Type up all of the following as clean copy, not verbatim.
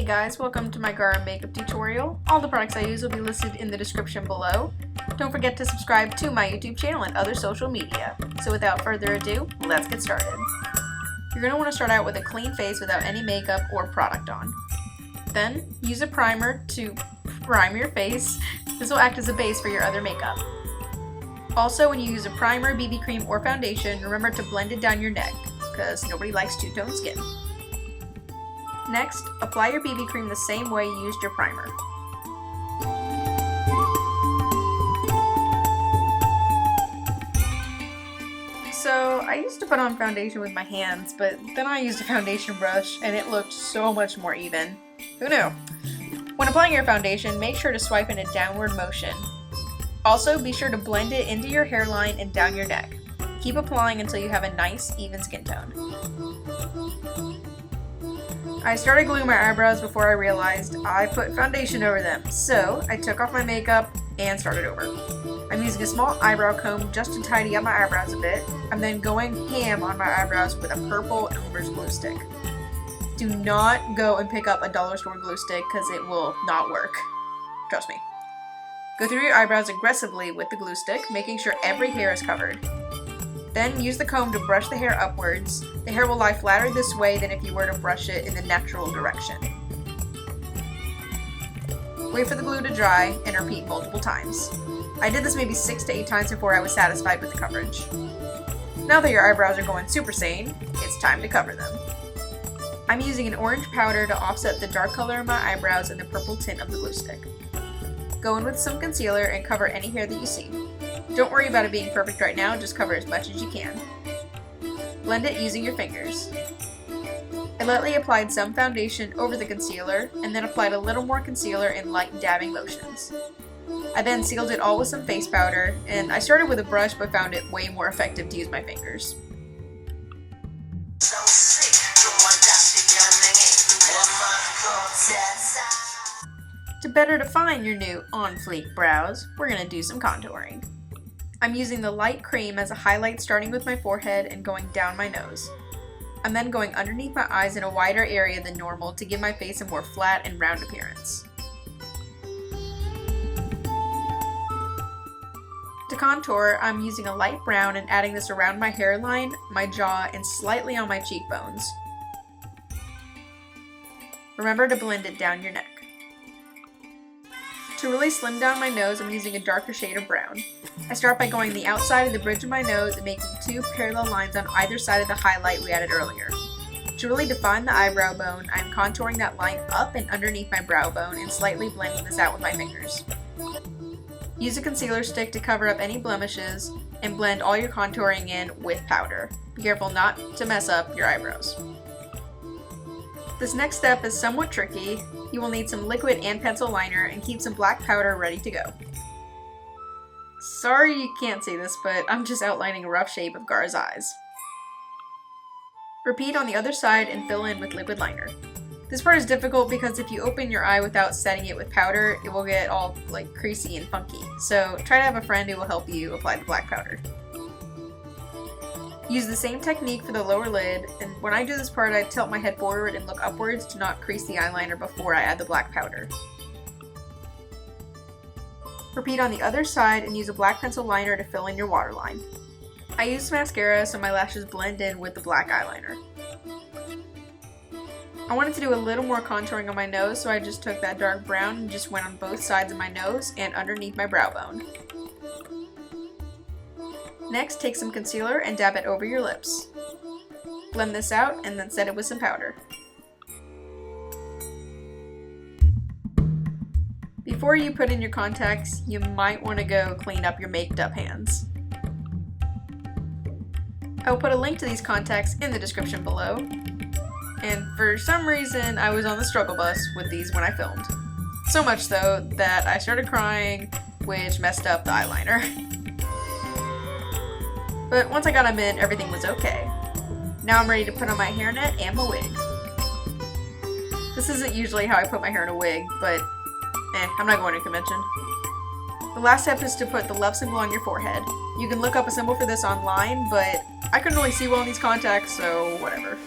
Hey guys, welcome to my Gaara makeup tutorial. All the products I use will be listed in the description below. Don't forget to subscribe to my YouTube channel and other social media. So without further ado, let's get started. You're going to want to start out with a clean face without any makeup or product on. Then, use a primer to prime your face. This will act as a base for your other makeup. Also, when you use a primer, BB cream, or foundation, remember to blend it down your neck, because nobody likes two-tone skin. Next, apply your BB cream the same way you used your primer. So, I used to put on foundation with my hands, but then I used a foundation brush and it looked so much more even. Who knew? When applying your foundation, make sure to swipe in a downward motion. Also, be sure to blend it into your hairline and down your neck. Keep applying until you have a nice, even skin tone. I started gluing my eyebrows before I realized I put foundation over them, so I took off my makeup and started over. I'm using a small eyebrow comb just to tidy up my eyebrows a bit. I'm then going ham on my eyebrows with a purple Elmers glue stick. Do not go and pick up a dollar store glue stick because it will not work. Trust me. Go through your eyebrows aggressively with the glue stick, making sure every hair is covered. Then use the comb to brush the hair upwards. The hair will lie flatter this way than if you were to brush it in the natural direction. Wait for the glue to dry and repeat multiple times. I did this maybe 6 to 8 times before I was satisfied with the coverage. Now that your eyebrows are going super sane, it's time to cover them. I'm using an orange powder to offset the dark color in my eyebrows and the purple tint of the glue stick. Go in with some concealer and cover any hair that you see. Don't worry about it being perfect right now, just cover as much as you can. Blend it using your fingers. I lightly applied some foundation over the concealer, and then applied a little more concealer in light dabbing motions. I then sealed it all with some face powder, and I started with a brush but found it way more effective to use my fingers. To better define your new on fleek brows, we're going to do some contouring. I'm using the light cream as a highlight starting with my forehead and going down my nose. I'm then going underneath my eyes in a wider area than normal to give my face a more flat and round appearance. To contour, I'm using a light brown and adding this around my hairline, my jaw, and slightly on my cheekbones. Remember to blend it down your neck. To really slim down my nose, I'm using a darker shade of brown. I start by going the outside of the bridge of my nose and making 2 parallel lines on either side of the highlight we added earlier. To really define the eyebrow bone, I'm contouring that line up and underneath my brow bone and slightly blending this out with my fingers. Use a concealer stick to cover up any blemishes and blend all your contouring in with powder. Be careful not to mess up your eyebrows. This next step is somewhat tricky. You will need some liquid and pencil liner and keep some black powder ready to go. Sorry you can't see this, but I'm just outlining a rough shape of Gaara's eyes. Repeat on the other side and fill in with liquid liner. This part is difficult because if you open your eye without setting it with powder, it will get all creasy and funky. So try to have a friend who will help you apply the black powder. Use the same technique for the lower lid, and when I do this part I tilt my head forward and look upwards to not crease the eyeliner before I add the black powder. Repeat on the other side and use a black pencil liner to fill in your waterline. I use mascara so my lashes blend in with the black eyeliner. I wanted to do a little more contouring on my nose, so I just took that dark brown and just went on both sides of my nose and underneath my brow bone. Next, take some concealer and dab it over your lips. Blend this out and then set it with some powder. Before you put in your contacts, you might want to go clean up your maked up hands. I will put a link to these contacts in the description below. And for some reason, I was on the struggle bus with these when I filmed. So much so that I started crying, which messed up the eyeliner. But once I got them in, everything was okay. Now I'm ready to put on my hairnet and my wig. This isn't usually how I put my hair in a wig, but I'm not going to convention. The last step is to put the love symbol on your forehead. You can look up a symbol for this online, but I couldn't really see well in these contacts, so whatever.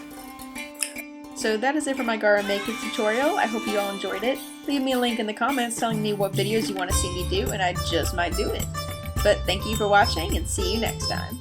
So that is it for my Gaara makeup tutorial. I hope you all enjoyed it. Leave me a link in the comments telling me what videos you want to see me do, and I just might do it. But thank you for watching, and see you next time.